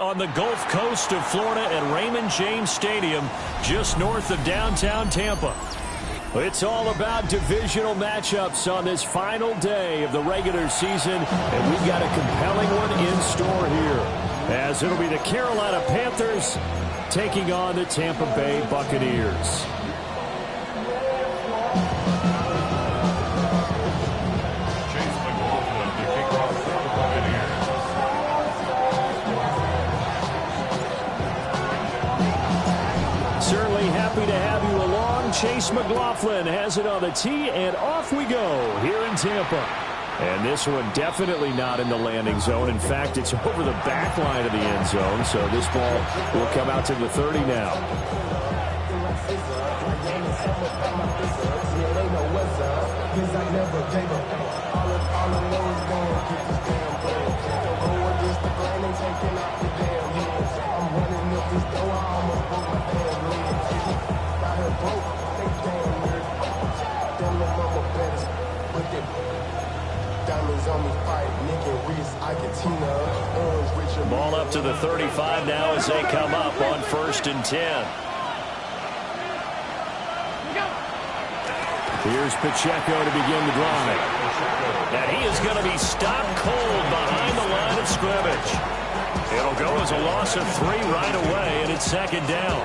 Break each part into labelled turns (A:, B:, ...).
A: On the Gulf Coast of Florida at Raymond James Stadium, just north of downtown Tampa. It's all about divisional matchups on this final day of the regular season, and we've got a compelling one in store here, as it'll be the Carolina Panthers taking on the Tampa Bay Buccaneers. Chase McLaughlin has it on the tee, and off we go here in Tampa. And this one definitely not in the landing zone. In fact, it's over the back line of the end zone, so this ball will come out to the 30 now. Ball up to the 35 now as they come up on 1st and 10. Here's Pacheco to begin the drive. And he is going to be stopped cold behind the line of scrimmage. It'll go as a loss of 3 right away, and it's 2nd down.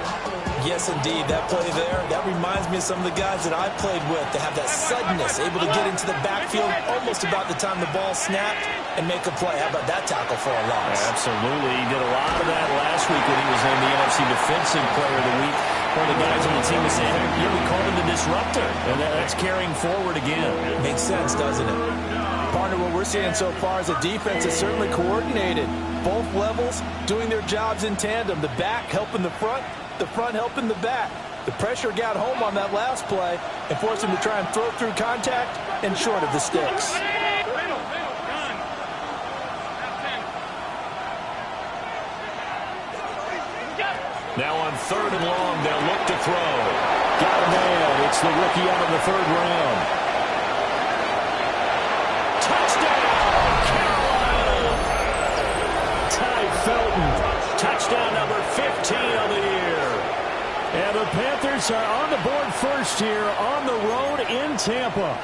B: Yes, indeed. That play there, that reminds me of some of the guys that I played with to have that suddenness, able to get into the backfield almost about the time the ball snapped and make a play. How about that tackle for a loss?
A: Absolutely. He did a lot of that last week when he was named the NFC Defensive Player of the Week. One of the guys on the team was saying, yeah, we called him the disruptor. And that's carrying forward again.
B: Makes sense, doesn't it? Partner, what we're seeing so far is a defense that's certainly coordinated. Both levels doing their jobs in tandem. The back helping the front helping the back. The pressure got home on that last play and forced him to try and throw through contact and short of the sticks.
A: Now on 3rd and long, they'll look to throw. Got a man. It's the rookie out of the 3rd round. Touchdown, Carolina! Ty Felton. Touchdown number 15 on the year. And the Panthers are on the board first here on the road in Tampa.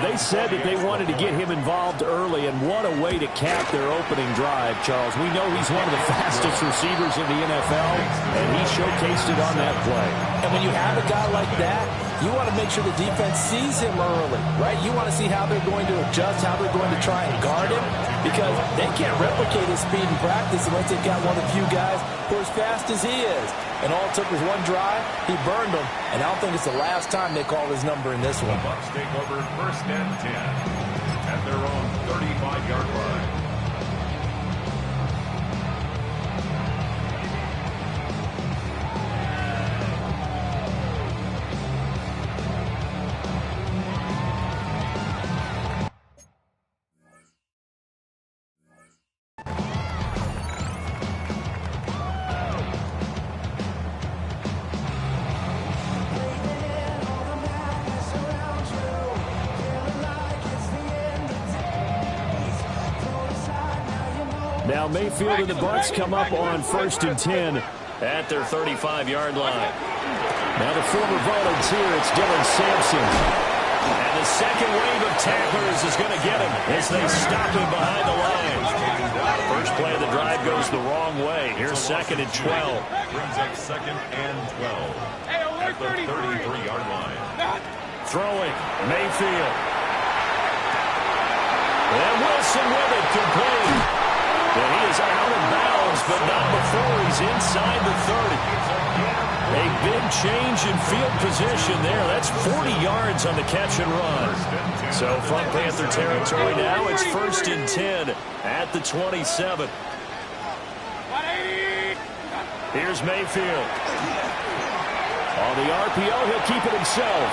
A: They said that they wanted to get him involved early, and what a way to cap their opening drive, Charles. We know he's one of the fastest receivers in the NFL, and he showcased it on that play.
B: And when you have a guy like that, you want to make sure the defense sees him early, right? You want to see how they're going to adjust, how they're going to try and guard him, because they can't replicate his speed in practice unless they've got one of the few guys who are as fast as he is. And all it took was one drive. He burned them, and I don't think it's the last time they call his number in this one.
C: The Bucs take over 1st and 10 at their own 35-yard line.
A: Now Mayfield and the Bucs come up on 1st and 10 at their 35-yard line. Now the former volunteer, it's Dylan Sampson. And the second wave of tacklers is going to get him as they stop him behind the line. First play of the drive goes the wrong way. Here's 2nd and 12.
C: Brings up 2nd and 12 at the 33-yard line.
A: Throwing, Mayfield. And Wilson with it, complete. And he is out of bounds, but not before he's inside the 30. A big change in field position there. That's 40 yards on the catch and run. So from Panther territory now, it's 1st and 10 at the 27. Here's Mayfield. On the RPO, he'll keep it himself.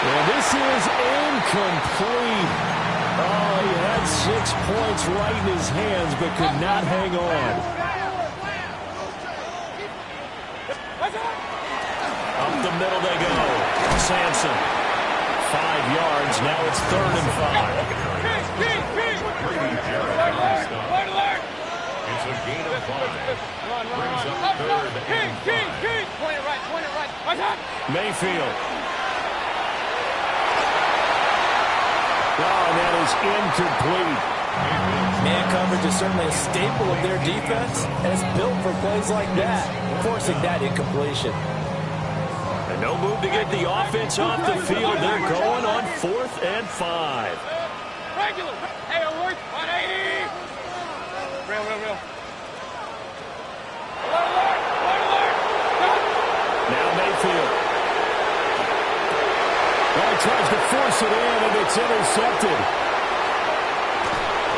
A: And this is incomplete. Oh, he had 6 points right in his hands, but could not hang on. Up the middle they go. Sampson. 5 yards. Now it's 3rd and 5.
C: It's a gain of 5. Brings up 3rd and 5.
D: Point it right.
A: Mayfield. Oh, that is incomplete.
B: Man coverage is certainly a staple of their defense, and it's built for plays like that, forcing that incompletion.
A: And no move to get the offense off the field. They're going on 4th and 5.
D: Regular. Hey, alert. 180. Real. Alert.
A: Now Mayfield. Well, he tries to force it in, and it's intercepted.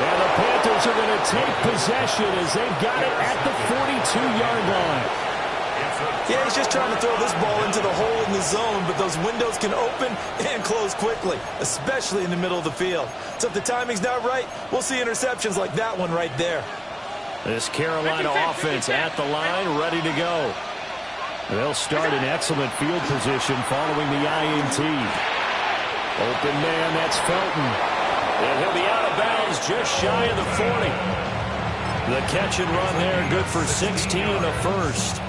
A: And the Panthers are going to take possession as they've got it at the 42-yard line.
B: Yeah, he's just trying to throw this ball into the hole in the zone, but those windows can open and close quickly, especially in the middle of the field. So if the timing's not right, we'll see interceptions like that one right there.
A: This Carolina offense at the line, ready to go. They'll start in excellent field position following the INT. Open man, that's Felton. And he'll be out of bounds just shy of the 40. The catch and run there, good for 16 and a first.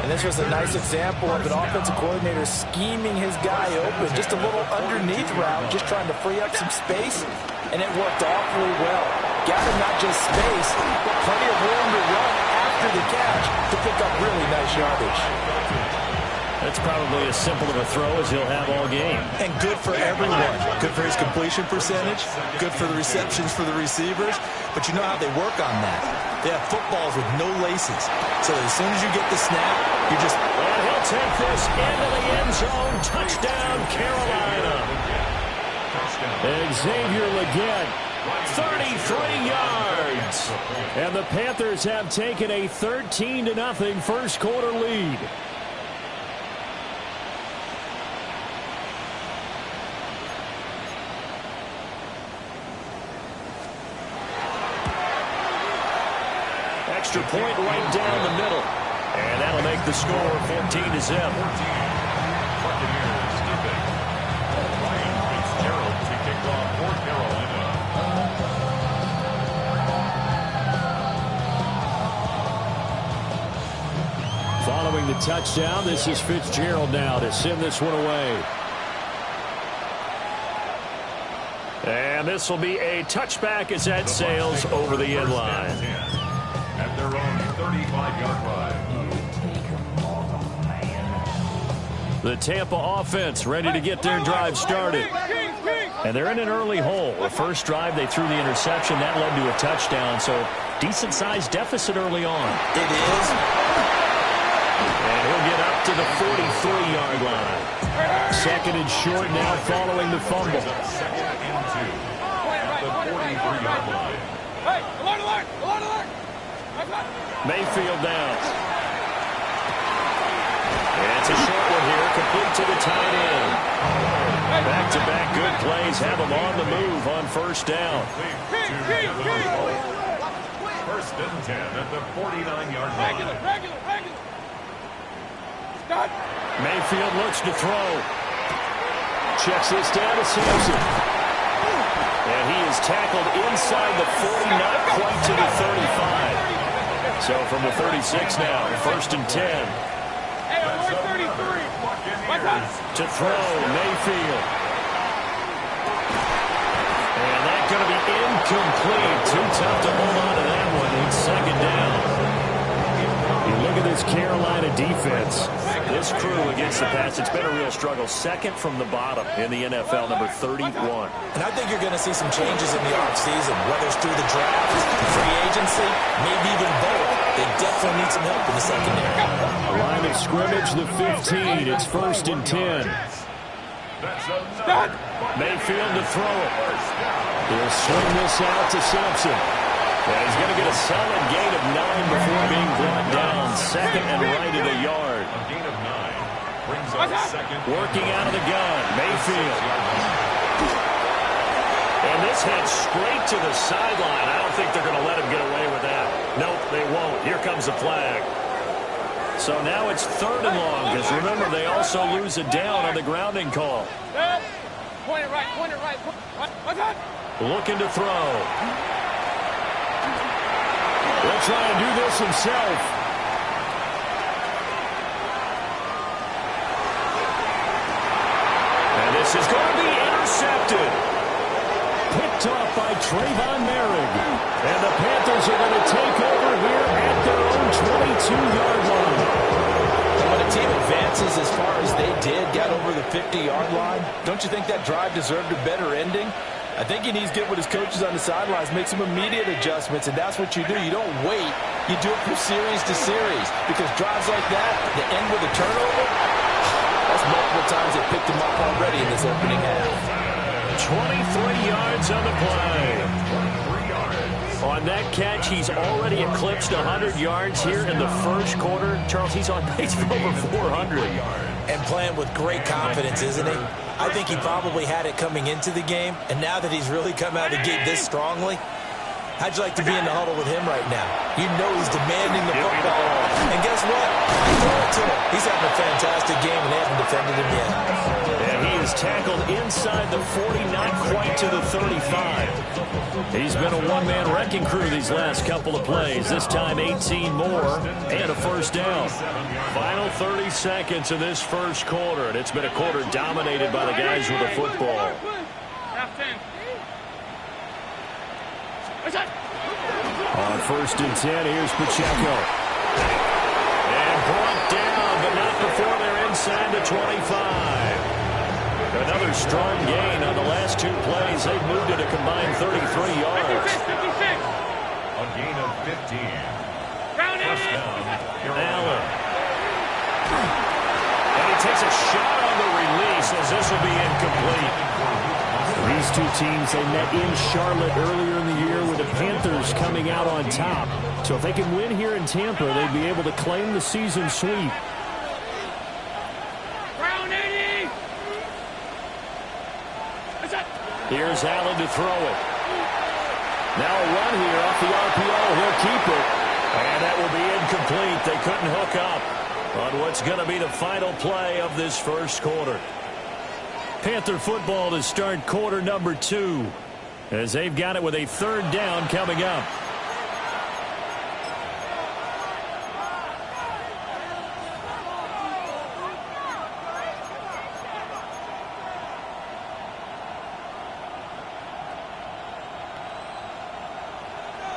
B: And this was a nice example of an offensive coordinator scheming his guy open. Just a little underneath route, just trying to free up some space, and it worked awfully well. Got him not just space, but plenty of room to run after the catch to pick up really nice yardage.
A: That's probably as simple of a throw as he'll have all game.
B: And good for everyone. Good for his completion percentage, good for the receptions for the receivers. But you know how they work on that. They have footballs with no laces. So as soon as you get the snap, you just...
A: And he'll take this into the end zone. Touchdown, Carolina. Xavier Legette, 33 yards. And the Panthers have taken a 13-0 first quarter lead. Extra point right down the middle. And that'll make the score 14-0.
C: Buccaneers keep it. Ryan Fitzgerald to kick off for Carolina.
A: Following the touchdown, this is Fitzgerald now to send this one away. And this will be a touchback as that sails over the end line.
C: At their own 35-yard line.
A: The Tampa offense ready to get their drive started. And they're in an early hole. The first drive, they threw the interception. That led to a touchdown. So decent-sized deficit early on.
B: It is.
A: And he'll get up to the 43-yard line. 2nd and short now following the fumble.
C: 2nd and 2 at the 43-yard line.
D: Hey, alert.
A: Mayfield down. And it's a short one here, complete to the tight end. Back-to-back good plays have them on the move on first down.
C: First and 10 at the 49-yard line.
D: Regular.
A: Mayfield looks to throw. Checks this down to Sampson. And he is tackled inside the 40, not quite to the 35. So from the 36 now, 1st and 10.
D: Hey, alert 33. What's up?
A: To throw, Mayfield. And that's going to be incomplete. Too tough to hold on to that one. It's 2nd down. You look at this Carolina defense. This crew against the pass, it's been a real struggle. 2nd from the bottom in the NFL, number 31.
B: And I think you're going to see some changes in the offseason, whether it's through the draft, free agency, maybe even both. They definitely need some help in the secondary.
A: Line of scrimmage, the 15. It's 1st and 10. Mayfield to throw it. He'll swing this out to Simpson. And he's going to get a solid gain of 9 before being brought down. 2nd and right of the yard.
C: A gain of 9 brings up 2nd.
A: Working out of the gun, Mayfield. And this heads straight to the sideline. I don't think they're going to let him get away with that. Nope, they won't. Here comes the flag. So now it's 3rd and long, because remember, they also lose a down on the grounding call.
D: Point it right, point it right. What's up?
A: Looking to throw. He'll try and do this himself. And this is going to be intercepted. Picked off by Trayvon Merrick. And the Panthers are going to take over here at their own 22-yard line.
B: And when a team advances as far as they did, got over the 50-yard line, don't you think that drive deserved a better ending? I think he needs to get with his coaches on the sidelines, make some immediate adjustments, and that's what you do. You don't wait. You do it from series to series, because drives like that, the end with a turnover, that's multiple times they picked him up already in this opening half.
A: 23 yards on the play. On that catch, he's already eclipsed 100 yards here in the 1st quarter. Charles, he's on pace for over 400.
B: And playing with great confidence, isn't he? I think he probably had it coming into the game, and now that he's really come out of the gate this strongly, how'd you like to be in the huddle with him right now? You know he's demanding the football. And guess what? Throw it to him. He's having a fantastic game, and they haven't defended him yet.
A: And he is tackled inside the 40, not quite to the 35. He's been a one-man wrecking crew these last couple of plays. This time 18 more and a 1st down. Final 30 seconds of this 1st quarter, and it's been a quarter dominated by the guys with the football. On 1st and 10, here's Pacheco. And brought down, but not before they're inside the 25. Another strong gain on the last 2 plays. They've moved it a combined 33 yards.
D: 56.
C: A gain of 15. First down,
A: Allen. And he takes a shot on the release as this will be incomplete. These 2 teams, they met in Charlotte earlier in the year with the Panthers coming out on top. So if they can win here in Tampa, they'd be able to claim the season sweep. Here's Allen to throw it. Now a run here off the RPO. He'll keep it. And that will be incomplete. They couldn't hook up on what's going to be the final play of this 1st quarter. Panther football to start quarter number 2 as they've got it with a 3rd down coming up.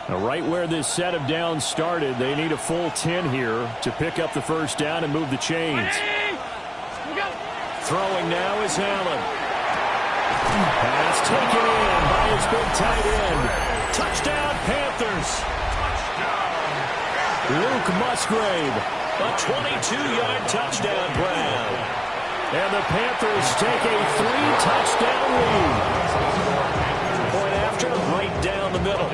A: Now, right where this set of downs started, they need a full 10 here to pick up the 1st down and move the chains. Throwing now is Allen. Pass taken in by his big tight end. Touchdown, Panthers. Luke Musgrave, a 22-yard touchdown grab. And the Panthers take a 3-touchdown lead. Point after, right down the middle.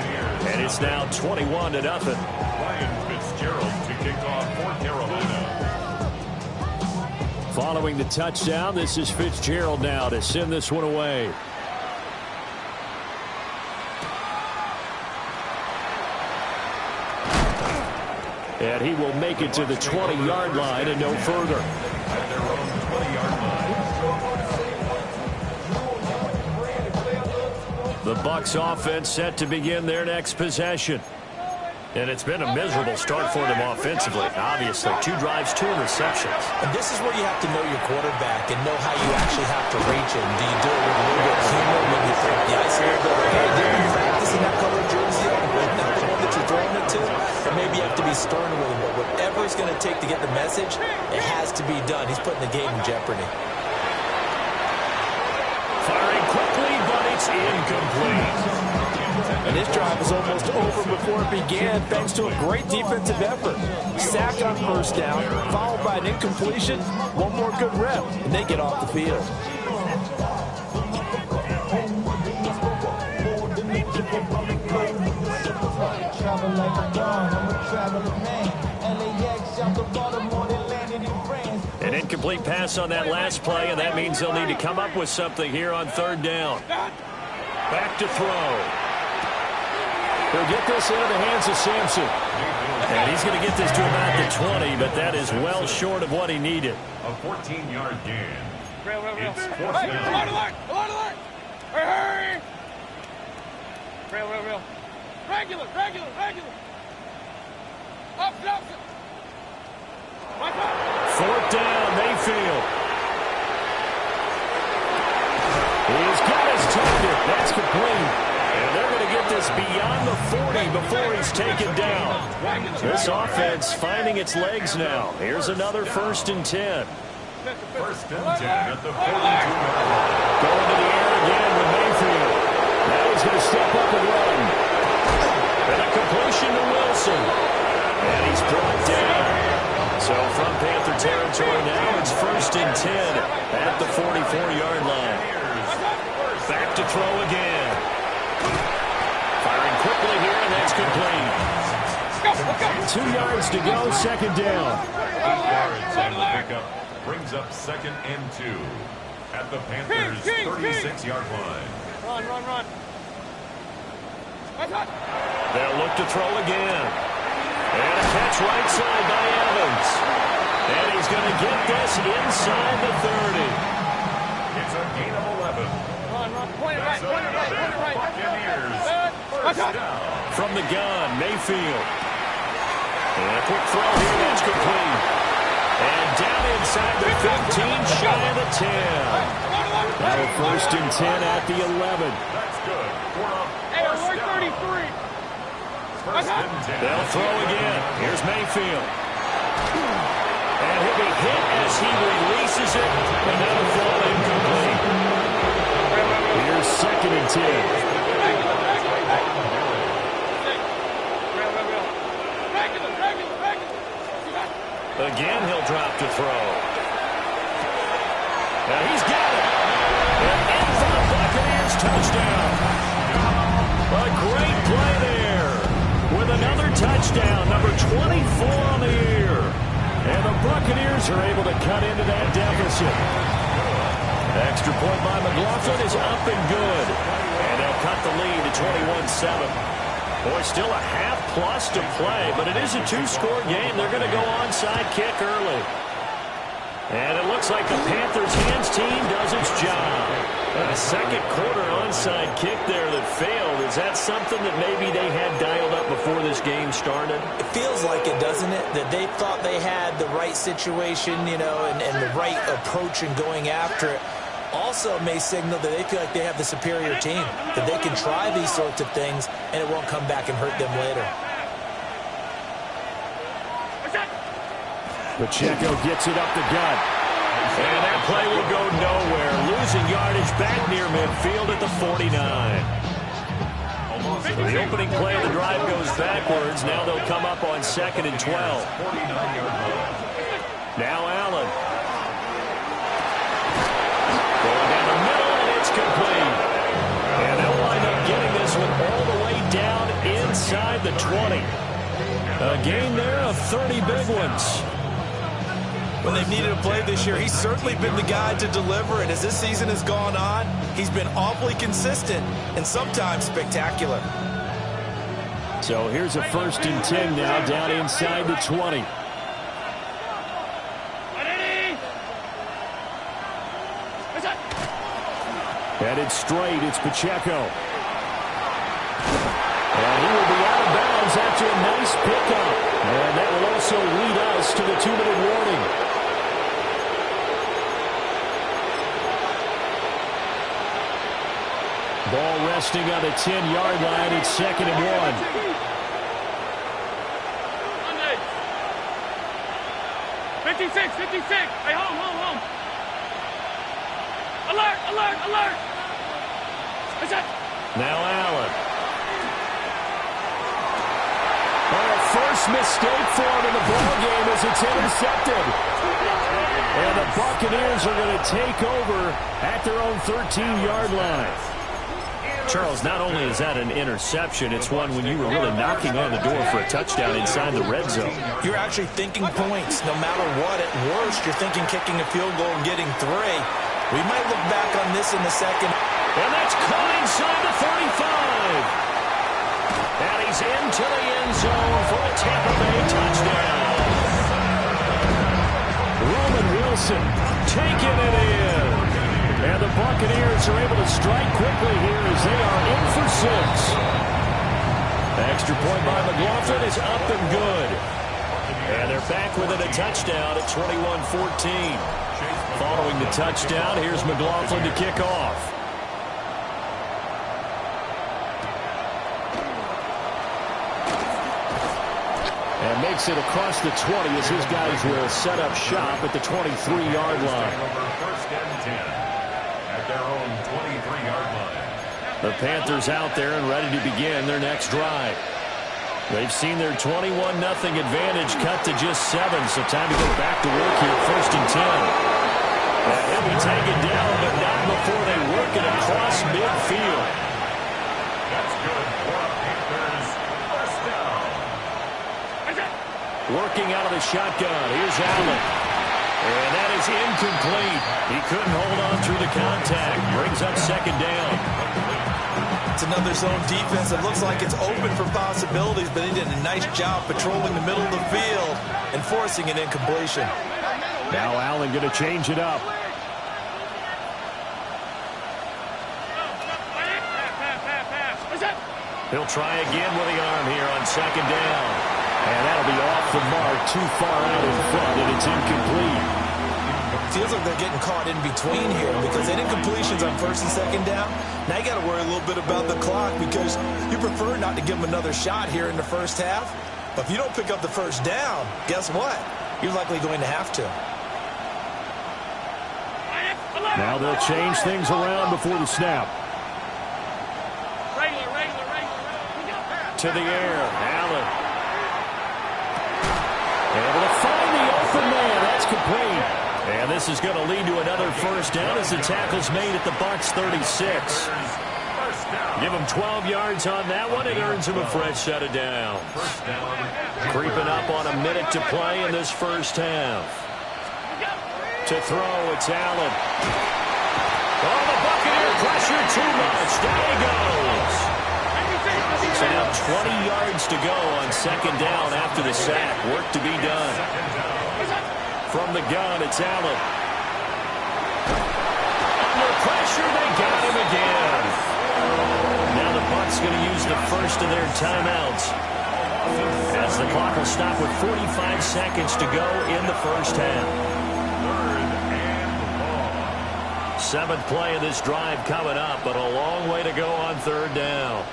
A: And it's now 21-0.
C: Ryan Fitzgerald to kick off for Carolina.
A: Following the touchdown, this is Fitzgerald now to send this one away. And he will make it to the 20-yard line and no further.
C: At their own 20-yard line.
A: The Bucs offense set to begin their next possession. And it's been a miserable start for them offensively. Obviously, 2 drives, 2 interceptions.
B: And this is where you have to know your quarterback and know how you actually have to reach him. Do you do it with a little bit of humor? Maybe you throw the ice a little bit like, hey, didn't you practice in that color jersey? Isn't that the one that you're throwing it to? Or maybe you have to be stern with him. But whatever it's going to take to get the message, it has to be done. He's putting the game in jeopardy.
A: Firing quickly, but it's incomplete.
B: And this drive was almost over before it began thanks to a great defensive effort. Sack on first down, followed by an incompletion, one more good rep, and they get off the field.
A: An incomplete pass on that last play, and that means they'll need to come up with something here on 3rd down. Back to throw. He'll get this into the hands of Sampson. And he's going to get this to about the 20, but that is well short of what he needed.
C: A 14-yard gain.
D: Real.
C: It's 4th down.
D: Alert! Hurry! Real. Regular. Up.
A: 4th down, Mayfield. He's got his target. That's complete. And they're going to get this beyond the 40 before he's taken down. This offense finding its legs now. Here's another 1st and 10.
C: 1st and 10 at the 42-yard line.
A: Going to the air again with Mayfield. Now he's going to step up and run. And a completion to Wilson. And he's brought down. So from Panther territory now, it's 1st and 10 at the 44-yard line. Back to throw again. Firing quickly here, and that's complete. 2 yards to go, 2nd down.
C: 8 yards on the pickup. Brings up 2nd and 2 at the Panthers' 36-yard line.
D: Run.
A: They'll look to throw again. And a catch right side by Evans. And he's going to get this inside the 30.
C: It's a gain of 11.
D: Run. Point it right.
C: Buccaneers. First down.
A: From the gun, Mayfield. And a quick throw here, that's complete. And down inside the 15, shy of the 10. Now 1st and 10 at the 11.
C: That's good.
D: Hey, alert 33.
C: First and 10.
A: They'll throw again. Here's Mayfield. And he'll be hit as he releases it. And that'll fall incomplete. Here's 2nd and 10. Again, he'll drop to throw. Now he's got it. And in for the Buccaneers touchdown. A great play there. With another touchdown, number 24 on the year. And the Buccaneers are able to cut into that deficit. Extra point by McLaughlin is up and good. And they'll cut the lead to 21-7. Boy, still a half-plus to play, but it is a 2-score game. They're going to go onside kick early. And it looks like the Panthers' hands team does its job. A 2nd quarter onside kick there that failed. Is that something that maybe they had dialed up before this game started?
B: It feels like it, doesn't it? That they thought they had the right situation, and the right approach in going after it. Also may signal that they feel like they have the superior team, that they can try these sorts of things, and it won't come back and hurt them later.
A: Pacheco gets it up the gut. And that play will go nowhere. Losing yardage back near midfield at the 49. The opening play of the drive goes backwards. Now they'll come up on 2nd and 12.
C: 49-yard line.
A: Now Allen. Going down the middle, and it's complete. And they'll wind up getting this one all the way down inside the 20. A gain there of 30 big ones.
B: When they've needed a play this year, he's certainly been the guy to deliver, and as this season has gone on, he's been awfully consistent and sometimes spectacular.
A: So here's a 1st and 10 now, down inside the 20. Headed straight, it's Pacheco. And he will be out of bounds after a nice pickup. And that will also lead us to the 2-minute warning. Ball resting on the 10-yard line. It's 2nd and 1.
D: 56, 56. Hey, home. Alert. What's that?
A: Now Allen. First mistake for him in the ball game as it's intercepted. And the Buccaneers are going to take over at their own 13-yard line. Charles, not only is that an interception, it's one when you were really knocking on the door for a touchdown inside the red zone.
B: You're actually thinking points. No matter what, at worst, you're thinking kicking a field goal and getting 3. We might look back on this in the second.
A: And that's caught inside the 35. And he's into the end zone for a Tampa Bay touchdown. Roman Wilson taking it in. And the Buccaneers are able to strike quickly here as they are in for 6. Extra point by McLaughlin is up and good. And they're back within a touchdown at 21-14. Following the touchdown, here's McLaughlin to kick off. And makes it across the 20 as his guys will set up shop at the 23-yard line.
C: First and 10 at their own 23-yard line.
A: The Panthers out there and ready to begin their next drive. They've seen their 21-0 advantage cut to just 7, so time to go back to work here, 1st and 10. And he'll be taken down, but not before they work it across midfield.
C: That's good for a Panthers first down.
A: Working out of the shotgun. Here's Allen. And that is incomplete. He couldn't hold on through the contact. Brings up 2nd down.
B: It's another zone defense that looks like it's open for possibilities, but he did a nice job patrolling the middle of the field and forcing an incompletion.
A: Now Allen going to change it up. He'll try again with the arm here on 2nd down. And that'll be off the mark, too far out in front, and it's incomplete.
B: Feels like they're getting caught in between here because any incompletions on 1st and 2nd down, now you got to worry a little bit about the clock because you prefer not to give them another shot here in the first half. But if you don't pick up the 1st down, guess what? You're likely going to have to.
A: Now they'll change things around before the snap. To the air, Allen. Able to find the open man. That's complete. And this is going to lead to another 1st down as the tackle's made at the Bucs 36. Give him 12 yards on that one. It earns him a fresh set of downs. Creeping up on a minute to play in this first half. To throw, it's Allen. Oh, the Buccaneer pressure too much. Down he goes. So now 20 yards to go on 2nd down after the sack. Work to be done. From the gun, it's Allen. Under pressure, they got him again. Now the Bucs going to use the first of their timeouts. As the clock will stop with 45 seconds to go in the first half. 7th play of this drive coming up, but a long way to go on 3rd down.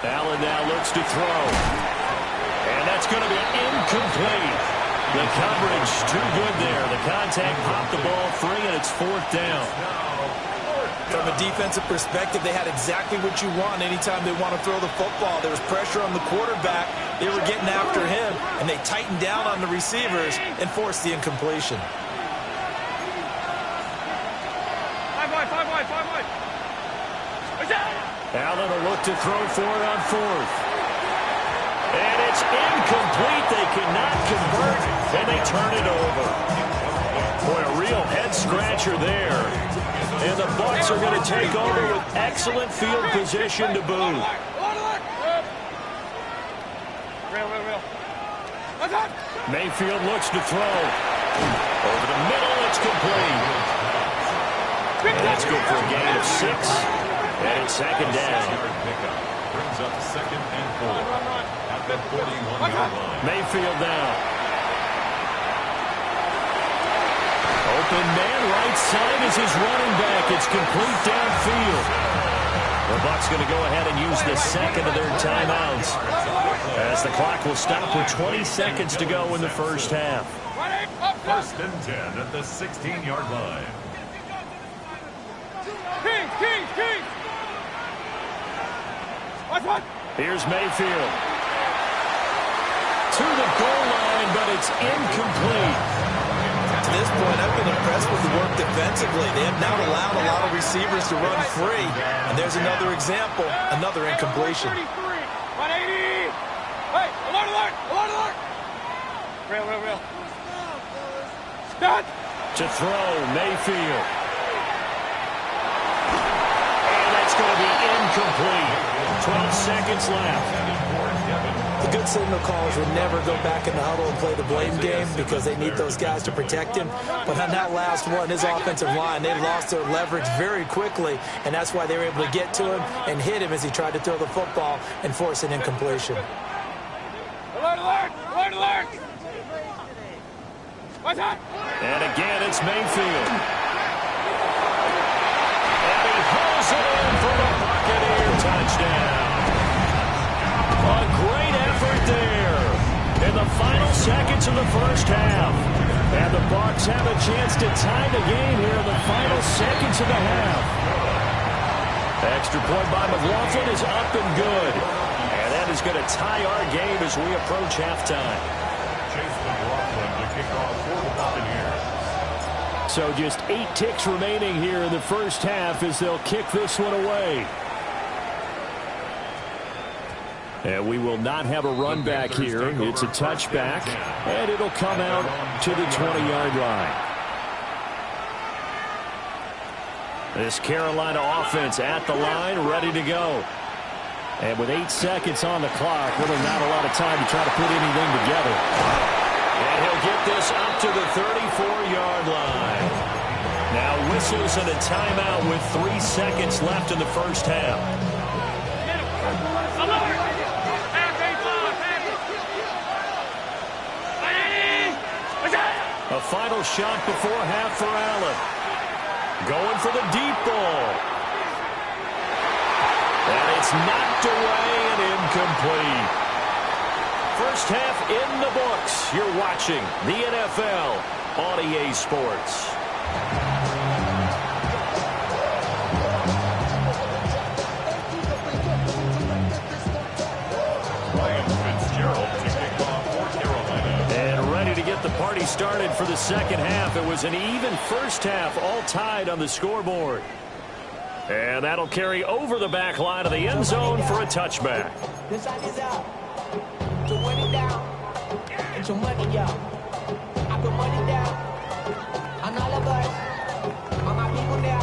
A: Allen now looks to throw. And that's going to be incomplete. The coverage too good there. The contact popped the ball free, and it's 4th down.
B: From a defensive perspective, they had exactly what you want anytime they want to throw the football. There was pressure on the quarterback. They were getting after him, and they tightened down on the receivers and forced the incompletion.
D: 5 wide.
A: Allen will look to throw for it on 4th. And it's incomplete. They cannot convert, and they turn it over. Boy, a real head-scratcher there. And the Bucs are going to take over with excellent field position to boot.
D: Real. What's up?
A: Mayfield looks to throw. Over the middle, it's complete. And that's good for a gain of 6. And it's second down.
C: Brings up second and 4 at the 41-yard line.
A: Mayfield now. Open man, right side is his running back. It's complete downfield. The Bucs going to go ahead and use the second of their timeouts, as the clock will stop with 20 seconds to go in the first half.
C: First and 10 at the 16-yard line.
D: King! What?
A: Here's Mayfield. To the goal line, but it's incomplete.
B: To this point, I've been impressed with the work defensively. They have not allowed a lot of receivers to run free. And there's another example, another incompletion.
D: 180! Hey, alert! Real. Stop!
A: To throw, Mayfield. And that's going to be incomplete. 12 seconds left.
B: The good signal callers would never go back in the huddle and play the blame game because they need those guys to protect him. But on that last one, his offensive line, they lost their leverage very quickly, and that's why they were able to get to him and hit him as he tried to throw the football and force an incompletion.
D: Alert! What's that?
A: And again, it's Mayfield. And he pulls it in for the Buccaneer touchdown. A great effort there in the final seconds of the first half. And the Bucs have a chance to tie the game here in the final seconds of the half. Extra point by McLaughlin is up and good. And that is going to tie our game as we approach halftime.
C: Chase McLaughlin to kick off for the Buccaneers.
A: So just 8 ticks remaining here in the first half as they'll kick this one away. And we will not have a run back here. It's a touchback, and it'll come out to the 20-yard line. This Carolina offense at the line, ready to go. And with 8 seconds on the clock, really not a lot of time to try to put anything together. And he'll get this up to the 34-yard line. Now whistles and a timeout with 3 seconds left in the first half. A final shot before half for Allen. Going for the deep ball. And it's knocked away and incomplete. First half in the books. You're watching the NFL on EA Sports.
C: Ryan Fitzgerald to kick off for Carolina.
A: And ready to get the party started for the second half. It was an even first half, all tied on the scoreboard. And that'll carry over the back line of the end zone for a touchback.
E: The sun is up. To win it down. And your money up. I put money down. On all of us. On my people now.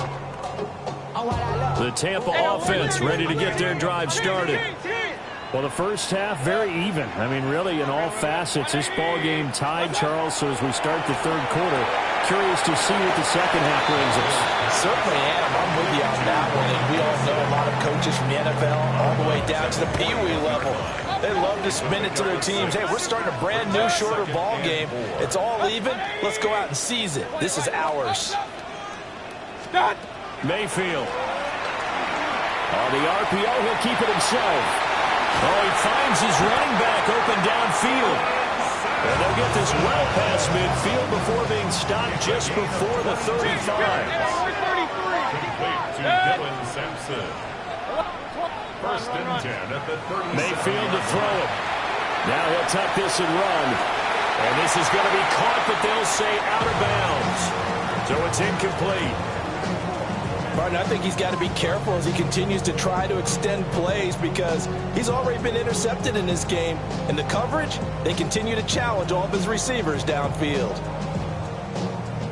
E: On what I love.
A: The Tampa offense ready to get their drive started. Well, the first half, very even. I mean, really, in all facets, this ball game tied, Charles. So as we start the third quarter, curious to see what the second half brings us.
B: Certainly, Adam, I'm with you on that one. And we all know a lot of coaches from the NFL all the way down to the Pee Wee level. They love to spin it to their teams. Hey, we're starting a brand new, shorter ball game. It's all even. Let's go out and seize it. This is ours.
A: Mayfield. On the RPO, he'll keep it himself. Oh, he finds his running back open downfield. And they'll get this well past midfield before being stopped just before the 35.
C: Complete to Dylan Sampson. First and 10 at the 37.
A: Mayfield to throw it. Now he'll tuck this and run. And this is going to be caught, but they'll say out of bounds. So it's incomplete.
B: Martin, I think he's got to be careful as he continues to try to extend plays because he's already been intercepted in this game. And the coverage, they continue to challenge all of his receivers downfield.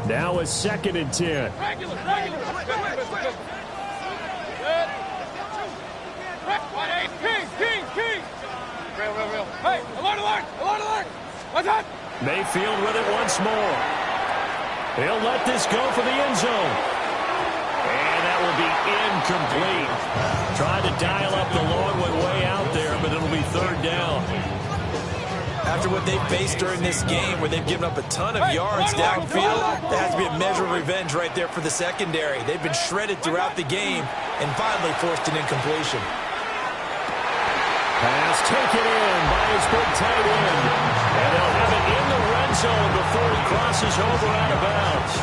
A: Now a 2nd and 10.
D: Regular. King. Real. Hey, alert. Alert, alert. What's that?
A: Mayfield with it once more. He'll let this go for the end zone. And that will be incomplete. Tried to dial up the long way out there, but it'll be third down.
B: After what they've faced during this game, where they've given up a ton of yards downfield, there has to be a measure of revenge right there for the secondary. They've been shredded throughout the game and finally forced an incompletion.
A: Pass taken in by his big tight end. And they'll have it in the red zone before he crosses over out of bounds.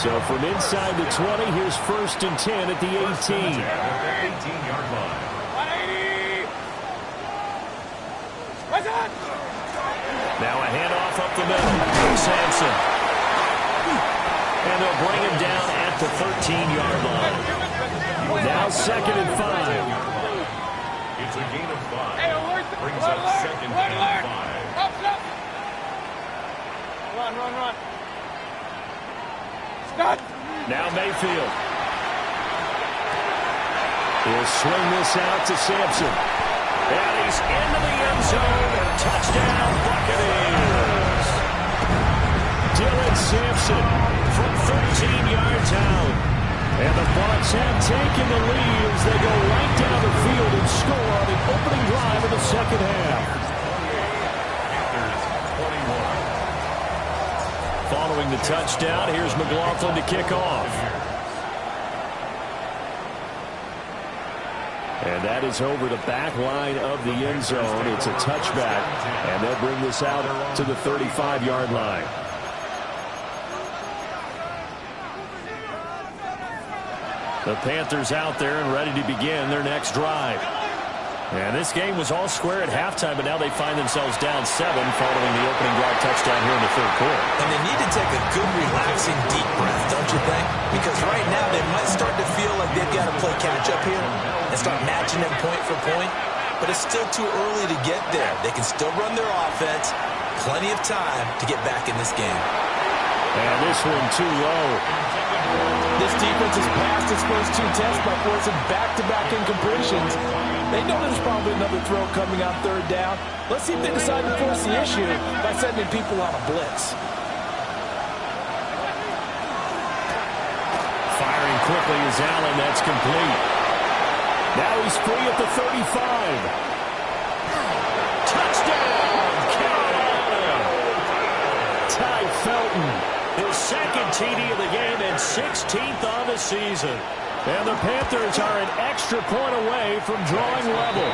A: So from inside the 20, here's 1st and 10 at the 18.
C: 18-yard line.
D: 180. What's that?
A: Now a handoff up the middle. Sampson. And they'll bring him down at the 13-yard line. Now 2nd and 5.
C: It's a gain of 5.
D: Hey, alert.
C: Brings up 2nd and 5.
D: Up. Run. Stop.
A: Now Mayfield. He'll swing this out to Sampson. And he's into the end zone. Touchdown, Buccaneers. Dylan Sampson from 13 yards out. And the Bucs have taken the lead as they go right down the field and score on the opening drive of the second half. Following the touchdown, here's McLaughlin to kick off. And that is over the back line of the end zone. It's a touchback, and they'll bring this out to the 35-yard line. The Panthers out there and ready to begin their next drive. And this game was all square at halftime, but now they find themselves down 7 following the opening drive touchdown here in the third quarter.
B: And they need to take a good, relaxing, deep breath, don't you think? Because right now they might start to feel like they've got to play catch-up here and start matching them point for point. But it's still too early to get there. They can still run their offense. Plenty of time to get back in this game.
A: And this one too low.
B: This defense has passed its first 2 tests by forcing back-to-back incompletions. They know there's probably another throw coming on third down. Let's see if they decide to force the issue by sending people on a blitz.
A: Firing quickly is Allen. That's complete. Now he's free at the 35. Touchdown, Carolina! Ty Felton, his 2nd TD of the game and 16th on the season. And the Panthers are an extra point away from drawing level.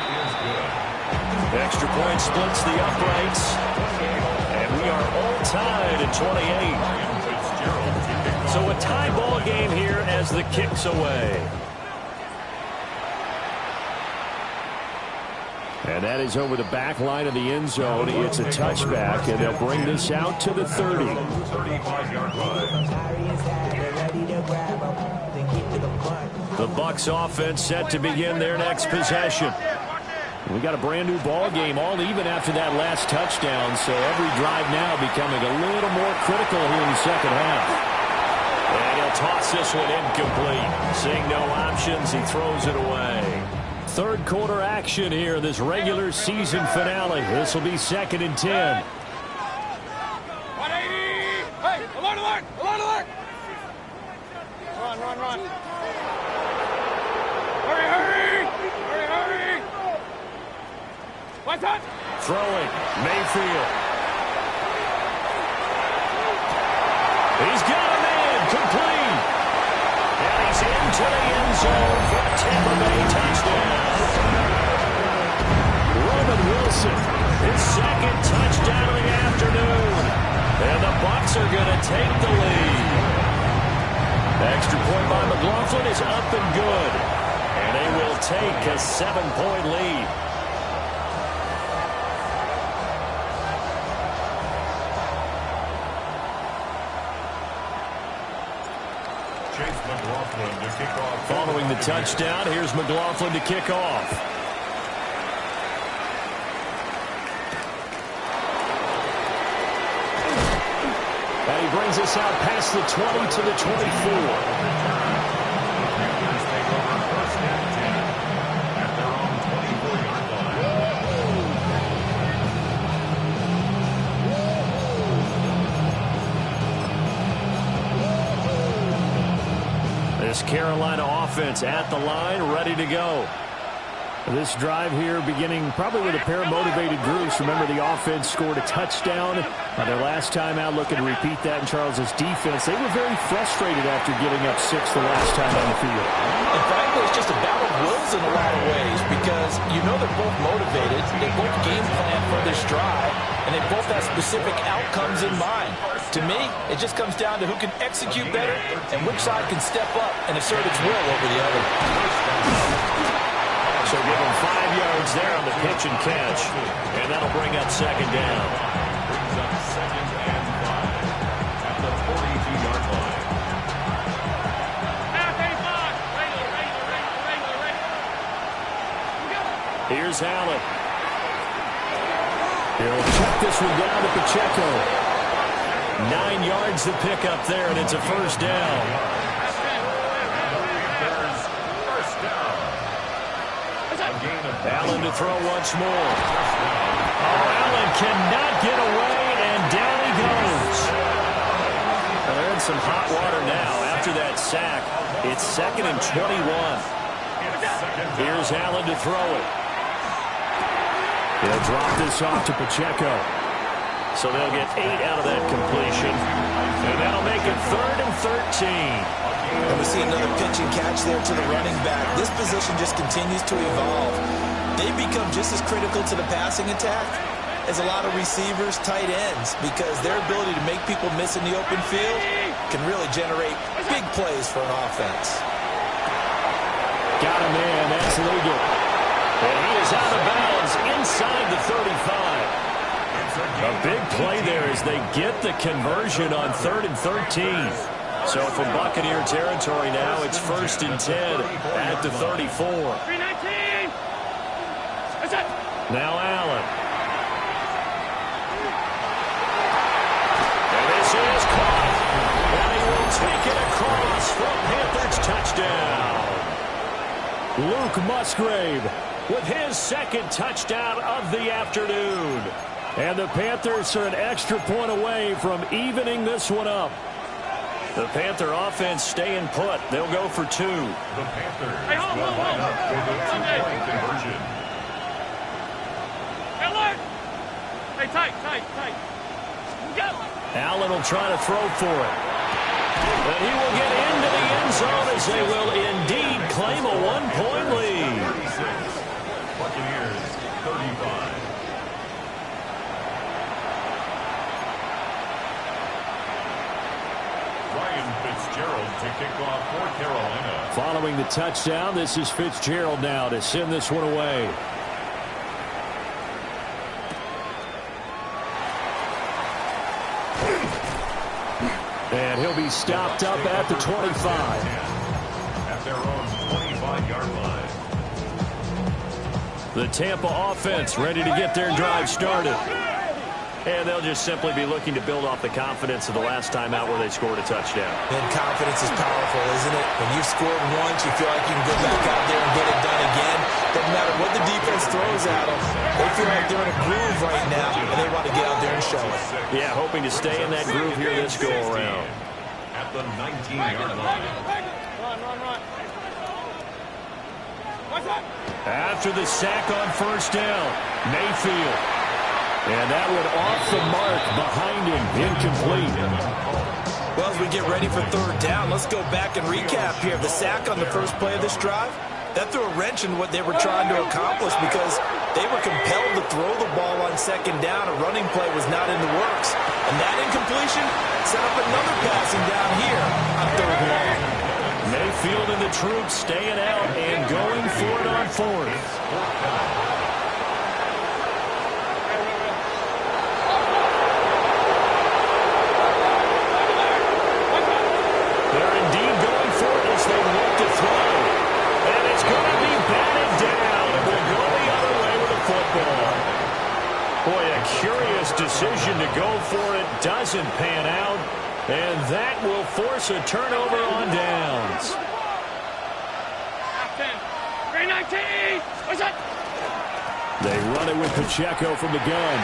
A: Extra point splits the uprights. And we are all tied at 28. So a tie ball game here as the kick's away. And that is over the back line of the end zone. It's a touchback, and they'll bring this out to the 30.
C: 35-yard line.
A: The Bucs offense set to begin their next possession. We got a brand new ball game, all even after that last touchdown, so every drive now becoming a little more critical here in the second half. And he'll toss this one incomplete. Seeing no options, he throws it away. Third quarter action here in this regular season finale. This will be 2nd and 10.
D: 180. Hey, alert. Run. Hurry. What's that?
A: Throwing, Mayfield. He's got a man, complete. And he's into the end zone for a Tampa Bay touchdown. Roman Wilson, his 2nd touchdown of the afternoon. And the Bucs are going to take the lead. Extra point by McLaughlin is up and good. And they will take a 7-point lead.
C: Chase McLaughlin to kick off.
A: Following the touchdown, here's McLaughlin to kick off. And he brings us out past the 20 to the 24. Carolina offense at the line, ready to go. This drive here beginning probably with a pair of motivated groups. Remember, the offense scored a touchdown their last time out, looking to repeat that in Charles's defense. They were very frustrated after giving up 6 the last time on the field.
B: And frankly, it's just a battle of wills in a lot of ways because you know they're both motivated. They both game plan for this drive, and they both have specific outcomes in mind. To me, it just comes down to who can execute better and which side can step up and assert its will over the other.
A: So give him 5 yards there on the pitch and catch, and that'll bring up second down.
C: Brings up second and 5 at the 42-yard line.
A: Here's Allen. He'll check this one down to Pacheco. 9 yards to pick up there, and it's a first down. Allen to throw once more. Oh, Allen cannot get away, and down he goes. Well, they're in some hot water now after that sack. It's 2nd and 21. Here's Allen to throw it. He'll drop this off to Pacheco. So they'll get 8 out of that completion. And that'll make it 3rd and 13.
B: And we see another pitch and catch there to the running back. This position just continues to evolve. They become just as critical to the passing attack as a lot of receivers, tight ends, because their ability to make people miss in the open field can really generate big plays for an offense.
A: Got him in. That's Liggett. And he is out of bounds inside the 35. A big play there as they get the conversion on 3rd and 13. So from Buccaneer territory now, it's 1st and 10 at the 34.
D: 319.
A: Now Allen. And this is caught. And he will take it across for a Panthers touchdown. Luke Musgrave with his 2nd touchdown of the afternoon. And the Panthers are an extra point away from evening this one up. The Panther offense staying put. They'll go for 2.
C: The Panthers will line up for the 2-point conversion.
D: Alert! Hey, tight. Go!
A: Allen will try to throw for it. But he will get into the end zone as they will indeed claim a 1-point lead.
C: 36. Buccaneers 35. Ryan Fitzgerald to kick off for Carolina.
A: Following the touchdown, this is Fitzgerald now to send this one away. And he'll be stopped up at the 25.
C: At their own 25-yard line.
A: The Tampa offense ready to get their drive started. And they'll just simply be looking to build off the confidence of the last time out where they scored a touchdown.
B: And confidence is powerful, isn't it? When you've scored once, you feel like you can go back out there and get it done again. Doesn't matter what the defense throws at them. They feel like they're in a groove right now, and they want to get out there and show it.
A: Yeah, hoping to stay in that groove here this go-around.
C: At the 19-yard line.
D: Run. What's up?
A: After the sack on first down, Mayfield. And that one off the mark behind him, incomplete.
B: Well, as we get ready for 3rd down, let's go back and recap here. The sack on the first play of this drive, that threw a wrench in what they were trying to accomplish because they were compelled to throw the ball on 2nd down. A running play was not in the works. And that incompletion set up another passing down here on 3rd and long.
A: Mayfield and the troops staying out and going for it on 4th. Decision to go for it doesn't pan out, and that will force a turnover on downs.
D: 319. What's up?
A: They run it with Pacheco from the gun.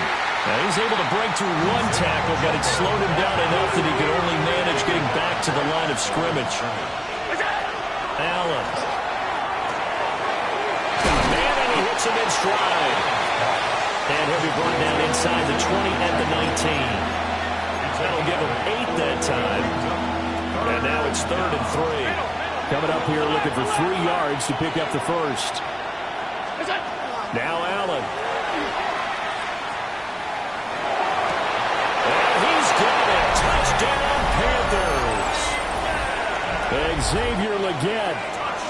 A: Now he's able to break through one tackle, but it slowed him down enough that he could only manage getting back to the line of scrimmage. Allen. Man, and he hits him in stride. And he'll be brought down inside the 20 and the 19. That'll give him 8 that time. And now it's 3rd and 3. Coming up here looking for 3 yards to pick up the first. Now Allen. And he's got it. Touchdown Panthers. Xavier Legette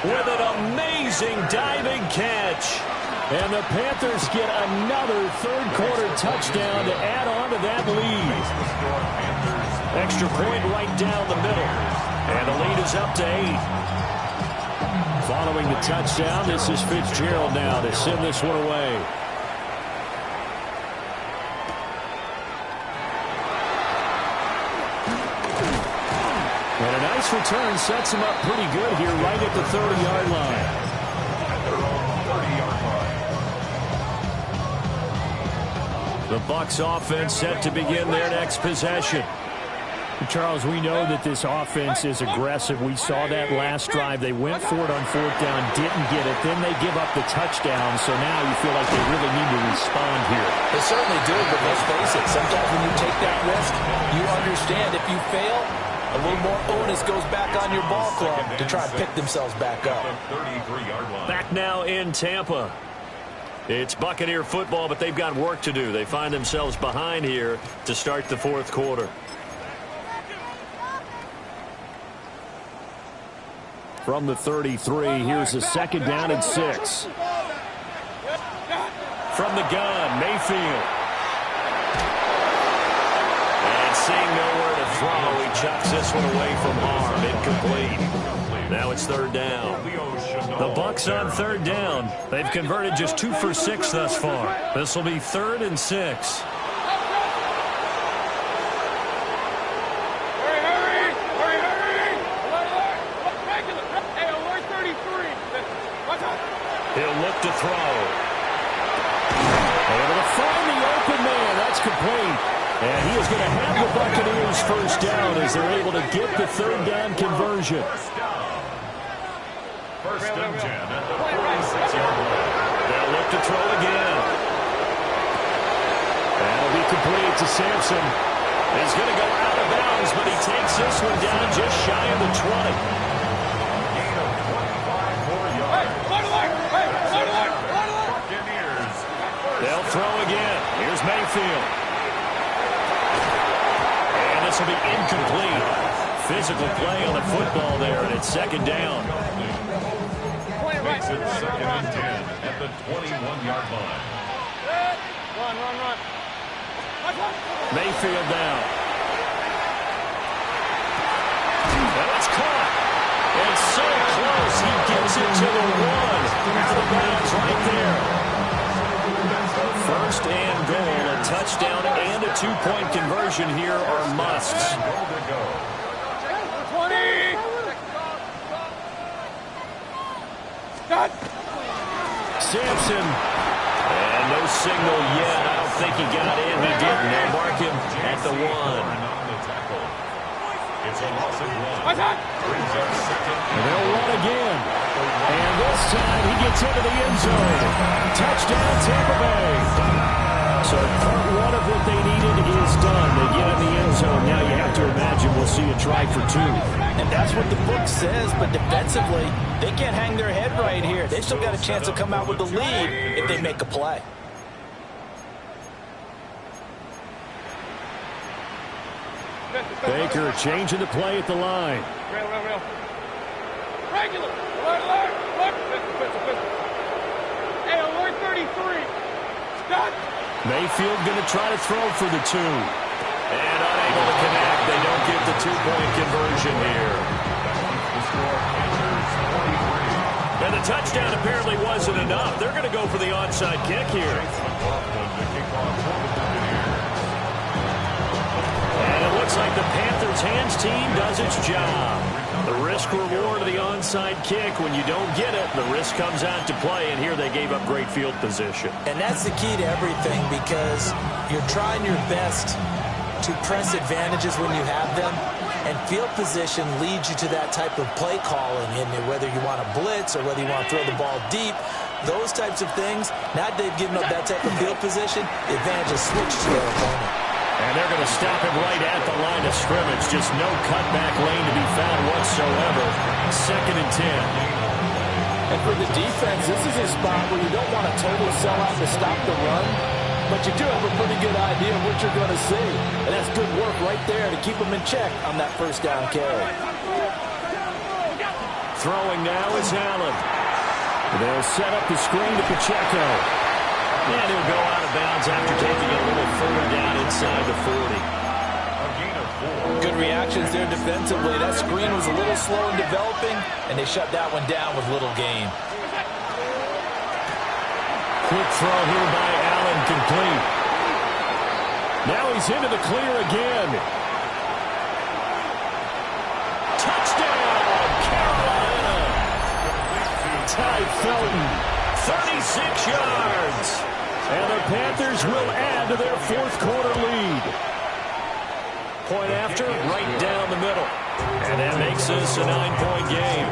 A: with an amazing diving catch. And the Panthers get another third-quarter touchdown to add on to that lead. Extra point right down the middle. And the lead is up to 8. Following the touchdown, this is Fitzgerald now to send this one away. And a nice return sets him up pretty good here right at the 30-yard line. The Bucs offense set to begin their next possession.
F: Charles, we know that this offense is aggressive. We saw that last drive. They went for it on 4th down, didn't get it. Then they give up the touchdown. So now you feel like they really need to respond here.
B: They certainly do, but let's face it. Sometimes when you take that risk, you understand if you fail, a little more onus goes back on your ball club to try and pick themselves back up.
A: Back now in Tampa. It's Buccaneer football, but they've got work to do. They find themselves behind here to start the 4th quarter. From the 33, here's a 2nd down and 6. From the gun, Mayfield. And seeing nowhere to throw, he chucks this one away from harm. Incomplete. Now it's 3rd down. The Bucs on 3rd down. They've converted just 2 for 6 thus far. This will be 3rd and 6. He'll look to throw. Able to find the open man. That's complete. And he is going to have the Buccaneers first down as they're able to get the 3rd down conversion.
C: First and 10 at the 46-yard line.
A: They'll look to throw again. That'll be complete to Sampson. He's going to go out of bounds, but he takes this one down just shy of the 20. They'll throw again. Here's Mayfield. And this will be incomplete. Physical play on the football there, and it's 2nd down.
C: Makes it 2nd and 10 at the 21-yard line.
D: Run.
A: Mayfield down. And it's caught. And so close, he gets it to the 1. Out of bounds right there. 1st and goal, a touchdown and a 2-point conversion here are musts.
D: 20.
A: Sampson. And no signal yet. I don't think he got in. He didn't. They'll mark him at the 1.
C: It's a loss of 1.
A: And they'll run again. And this time he gets into the end zone. Touchdown, Tampa Bay. So part 1 of what they needed is done. They get in the end zone. Now you have to imagine we'll see a try for 2.
B: And that's what the book says, but defensively, they can't hang their head right here. They've still got a chance to come out with the lead if they make a play.
A: Baker changing the play at the line.
D: Real. Regular. Alert. Hey, alert 33. Stop.
A: Mayfield going to try to throw for the 2. And unable to connect. They don't get the 2-point conversion here. And the touchdown apparently wasn't enough. They're going to go for the onside kick here. And it looks like the Panthers hands team does its job. The risk reward of the onside kick. When you don't get it, the risk comes out to play. And here they gave up great field position.
B: And that's the key to everything, because you're trying your best to press advantages when you have them, And field position leads you to that type of play calling, and whether you want to blitz or whether you want to throw the ball deep, those types of things. Now they've given up that type of field position, the advantage is switched to their opponent.
A: And they're going to stop him right at the line of scrimmage. Just no cutback lane to be found whatsoever. 2nd and 10.
B: And for the defense, this is a spot where you don't want a total sellout to stop the run, but you do have a pretty good idea of what you're going to see. And that's good work right there to keep them in check on that first down carry.
A: Throwing now is Allen. They'll set up the screen to Pacheco. And he'll go out of bounds after taking a little further down inside the 40.
B: Good reactions there defensively. That screen was a little slow in developing, and they shut that one down with little gain.
A: Quick throw here by Allen, complete. Now he's into the clear again. Touchdown, Carolina! Ty Felton, 36 yards. And the Panthers will add to their 4th quarter lead. Point after, right down the middle. And that makes this a 9-point game.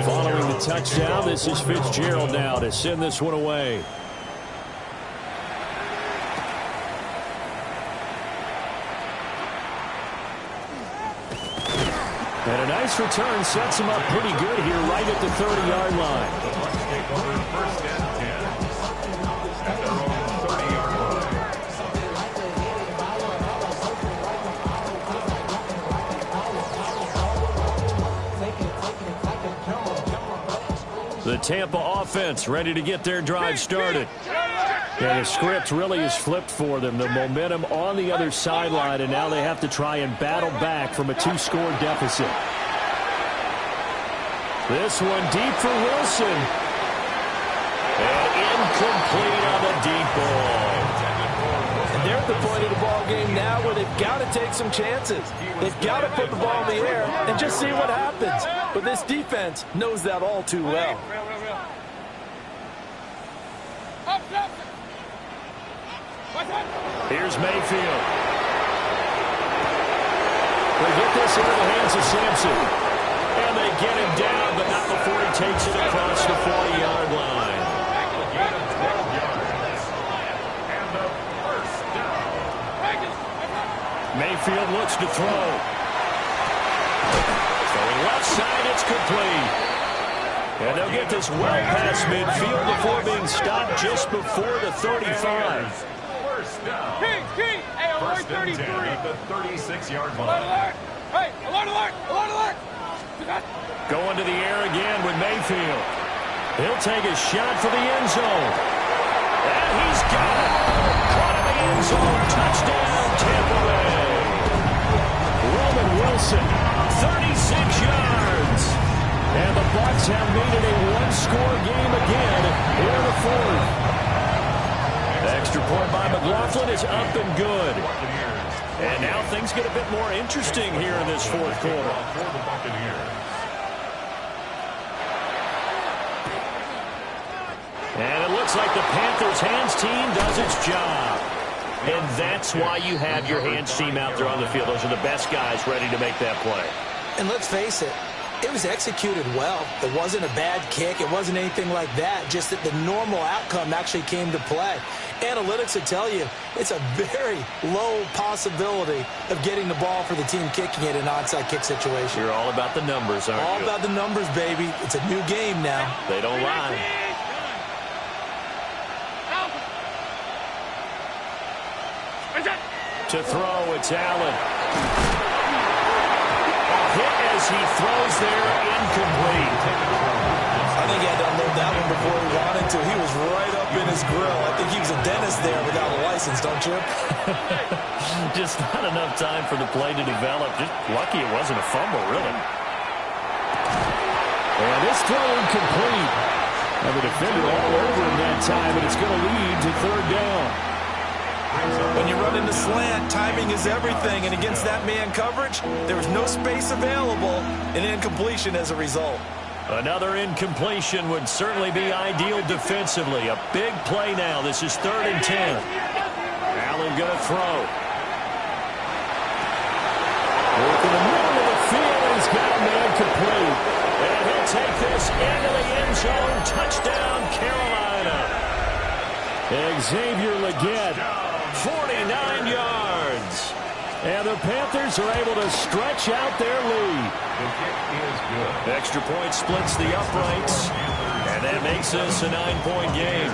A: Following the touchdown, this is Fitzgerald now to send this one away. And a nice return sets him up pretty good here right at the 30-yard line. The Tampa offense ready to get their drive started. And the script really is flipped for them. The momentum on the other sideline, and now they have to try and battle back from a 2-score deficit. This one deep for Wilson. And incomplete on the deep ball.
B: And they're at the point of the ball game now where they've got to take some chances. They've got to put the ball in the air and just see what happens. But this defense knows that all too well.
A: Here's Mayfield. They get this into the hands of Sampson. And they get him down, but not before he takes it across the 40-yard line. Mayfield looks to throw. Throwing left side, it's complete. And they'll get this well past midfield before being stopped just before the 35.
D: King, hey, alert 33.
C: At the 36-yard
D: Alert,
C: line.
D: alert. Hey, alert.
A: Going to the air again with Mayfield. He'll take a shot for the end zone. And he's got it. Caught in the end zone. Touchdown, Tampa Bay. Roman Wilson, 36 yards. And the Bucs have made it a 1-score game again here in the 4th. Extra point by McLaughlin is up and good. And now things get a bit more interesting here in this 4th quarter. And it looks like the Panthers' hands team does its job. And that's why you have your hands team out there on the field. Those are the best guys ready to make that play.
B: And let's face it, it was executed well. It wasn't a bad kick. It wasn't anything like that. Just that the normal outcome actually came to play. Analytics will tell you it's a very low possibility of getting the ball for the team kicking it in an onside kick situation.
A: You're all about the numbers, aren't you?
B: All about the numbers, baby. It's a new game now.
A: They don't lie. To throw, it's Allen. Hit as he throws there, incomplete.
B: I think he had to unload that one before he wanted to. He was right up in his grill. I think he was a dentist there without a license, don't you?
A: Just not enough time for the play to develop. Just lucky it wasn't a fumble, really. And this throw incomplete. And the defender all over him that time, and it's going to lead to 3rd down.
B: When you run into slant, timing is everything, and against that man coverage, there was no space available, and incompletion as a result.
A: Another incompletion would certainly be ideal defensively. A big play now. This is 3rd and 10. going to throw. Look in the middle of the field. He's got a man complete. And he'll take this into the end zone. Touchdown, Carolina. Xavier Legette, 49 yards. And the Panthers are able to stretch out their lead.
C: The kick is good.
A: Extra point splits the uprights. And that makes this a 9-point game.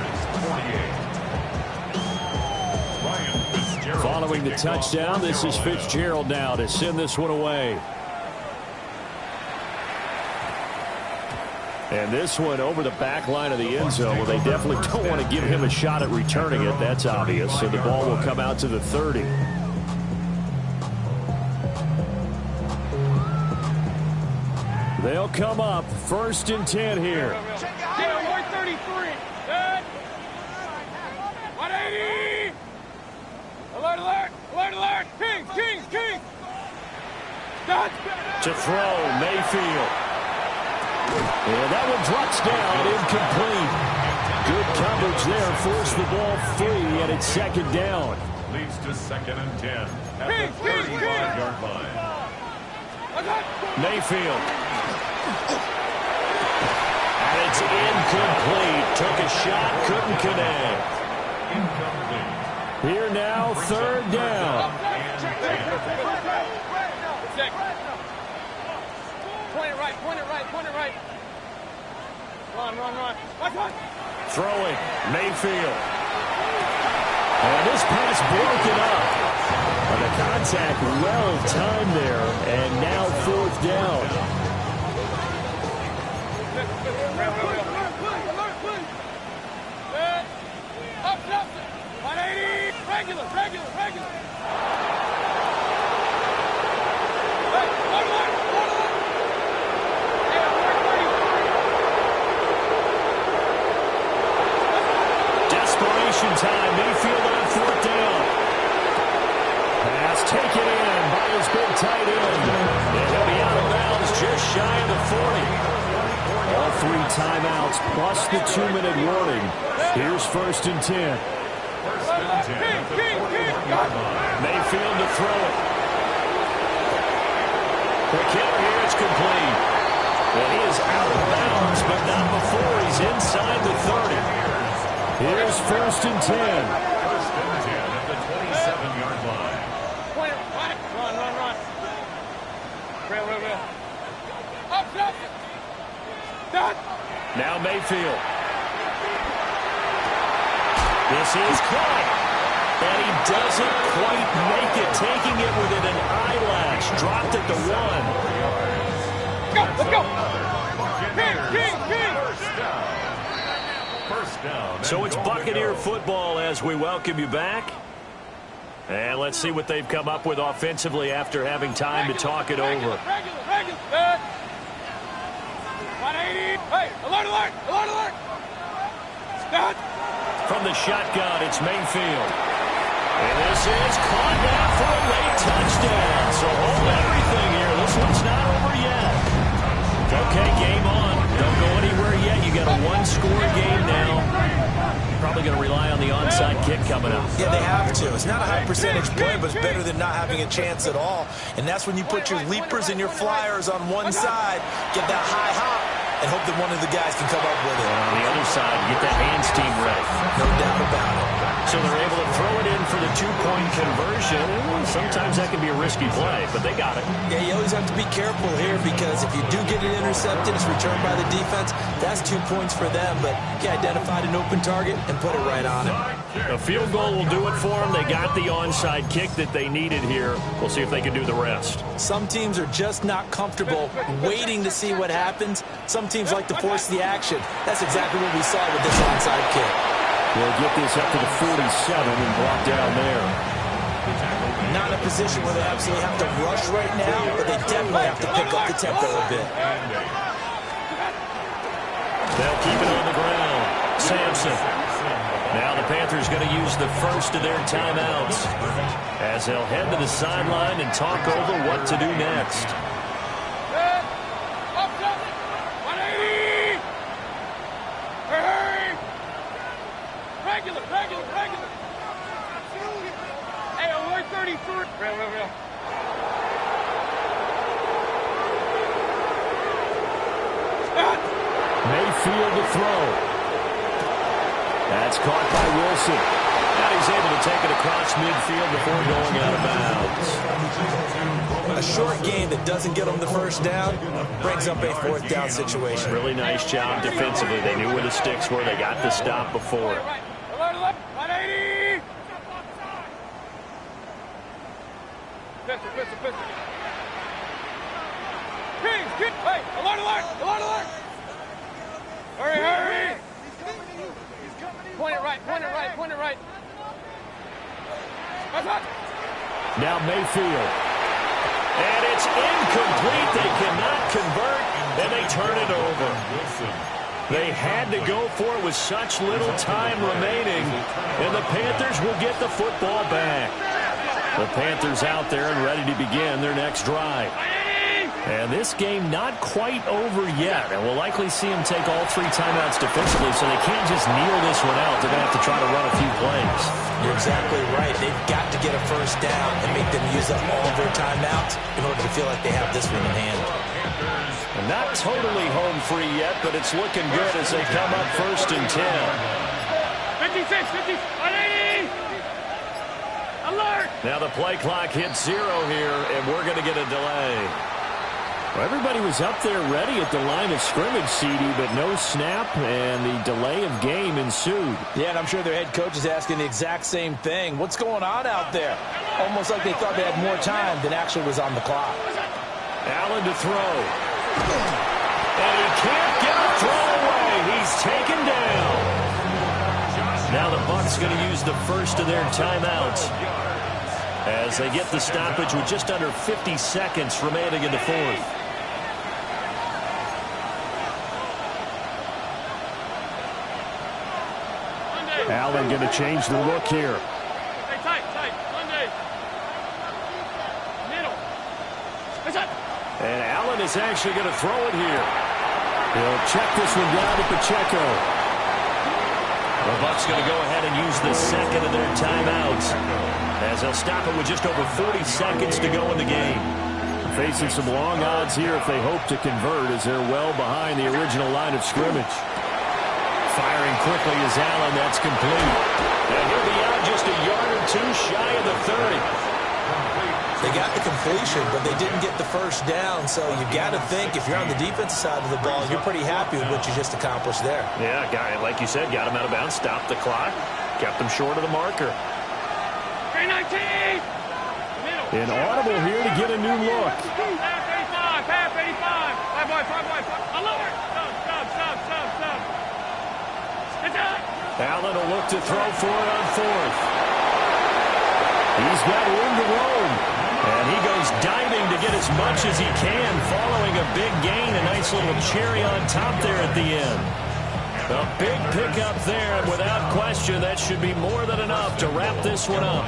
C: 48.
A: Following the touchdown, this is Fitzgerald now to send this one away. And this one over the back line of the end zone. Well, they definitely don't want to give him a shot at returning it. That's obvious. So the ball will come out to the 30. They'll come up 1st and 10 here.
D: Yeah, 133. Good. 180. Alert, alert, alert, alert. King, king, king. Dodge.
A: To throw, Mayfield. And that one drops down, incomplete. Good coverage there, forced the ball free, and it's 2nd down.
C: Leads to 2nd and 10 at the 35-yard line.
A: Mayfield. And it's incomplete. Took a shot, couldn't connect.
C: Incomplete.
A: Here now, 3rd down.
D: Point it right, point it right, point it right. Run, run, run. Run.
A: Throwing, Mayfield. And this pass broken up. And the contact well timed there. And now 4th down.
D: Up, up. 180. Regular, regular, regular. Hey, one alert, one alert.
A: Desperation time. Mayfield on 4th down. Pass taken in by his big tight end. And he'll be out of bounds just shy of the 40. All 3 timeouts plus the 2-minute warning. Here's 1st and 10.
C: 1st and 10 at the 41-yard line.
A: Mayfield to throw it. The kick here is complete. And he is out of bounds, but not before he's inside the 30. Here's 1st and 10.
C: 1st and 10 at the 27-yard line.
D: Point it right. Run, run, run. Rail, rail, rail. Up, up. Done.
A: Now Mayfield. This is caught. And he doesn't quite make it, taking it within an eyelash. Dropped at the 1.
D: Go, let's go. King, king, king.
C: First down.
A: So it's Buccaneer football as we welcome you back. And let's see what they've come up with offensively after having time to talk it over.
D: Regular, regular. Good. 180. Hey, alert, alert, alert, alert. Done.
A: From the shotgun, it's Mayfield. And this is caught now for a late touchdown. So hold everything here. This one's not over yet. Okay, game on. Don't go anywhere yet. You got a 1-score game now. Probably going to rely on the onside kick coming up.
B: Yeah, they have to. It's not a high percentage play, but it's better than not having a chance at all. And that's when you put your leapers and your flyers on one side, get that high hop, and hope that one of the guys can come up with it.
A: And on the other side, get that hands team ready.
B: No doubt about it.
A: So they're able to throw it in for the 2-point conversion. Sometimes that can be a risky play, but they got it.
B: Yeah, you always have to be careful here because if you do get it intercepted, it's returned by the defense, that's 2 points for them. But you identified an open target and put it right on it.
A: A field goal will do it for them. They got the onside kick that they needed here. We'll see if they can do the rest.
B: Some teams are just not comfortable waiting to see what happens. Some teams like to force the action. That's exactly what we saw with this onside kick.
A: We'll get this up to the 47 and brought down there.
B: Not in a position where they absolutely have to rush right now, but they definitely have to pick up the tempo a bit.
A: They'll keep it on the ground. Sampson. Now the Panthers going to use the first of their timeouts as they'll head to the sideline and talk over what to do next.
D: Up, up. 180. Hey. Regular, regular, regular.
A: midfield to throw. That's caught by Wilson. And he's able to take it across midfield before going out of bounds.
B: A short game that doesn't get them the first down brings up a fourth down situation.
A: Really nice job defensively. They knew where the sticks were. They got the stop before.
D: Alert, 180! Pistol. King! Hey, alert! Hurry! Point it right.
A: Now Mayfield. And it's incomplete. They cannot convert, and they turn it over. They had to go for it with such little time remaining, and the Panthers will get the football back. The Panthers out there and ready to begin their next drive. And this game not quite over yet, and we'll likely see them take all 3 timeouts defensively, so they can't just kneel this one out. They're going to have to try to run a few plays.
B: You're exactly right. They've got to get a first down and make them use up all of their timeouts in order to feel like they have this one in hand.
A: And not totally home free yet, but it's looking good as they come up 1st and 10.
D: 56, 180! Alert!
A: Now the play clock hits 0 here, and we're going to get a delay. Well, everybody was up there ready at the line of scrimmage, CD, but no snap, and the delay of game ensued.
B: Yeah, and I'm sure their head coach is asking the exact same thing. What's going on out there? Almost like they thought they had more time than actually was on the clock.
A: Allen to throw. And he can't get a throw away. He's taken down. Now the Bucs going to use the first of their timeouts as they get the stoppage with just under 50 seconds remaining in the 4th. Allen going to change the look here.
D: Stay tight. Monday. Middle.
A: And Allen is actually going to throw it here. He'll check this one down to Pacheco. The Bucs going to go ahead and use the second of their timeouts as they'll stop it with just over 40 seconds to go in the game. Facing some long odds here if they hope to convert as they're well behind the original line of scrimmage. Firing quickly is Allen. That's complete. And he'll be out just a yard or 2 shy of the 30.
B: They got the completion, but they didn't get the first down, so you've got to think if you're on the defensive side of the ball, you're pretty happy with what you just accomplished there.
A: Yeah, like you said, got him out of bounds, stopped the clock, kept them short of the marker.
D: 319!
A: An audible here to get a new look.
D: Half 85. 5 wide. Alert! Stop. It's out!
A: Allen will look to throw for it on 4th. He's got room to roam. And he goes diving to get as much as he can, following a big gain. A nice little cherry on top there at the end. A big pickup there, and without question, that should be more than enough to wrap this one up.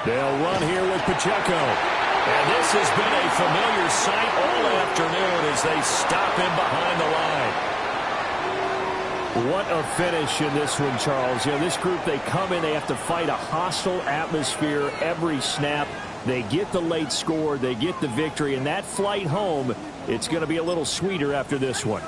A: They'll run here with Pacheco. And this has been a familiar sight all afternoon as they stop him behind the line. What a finish in this one, Charles. You know, this group, they come in, they have to fight a hostile atmosphere every snap. They get the late score, they get the victory, and that flight home, it's going to be a little sweeter after this one.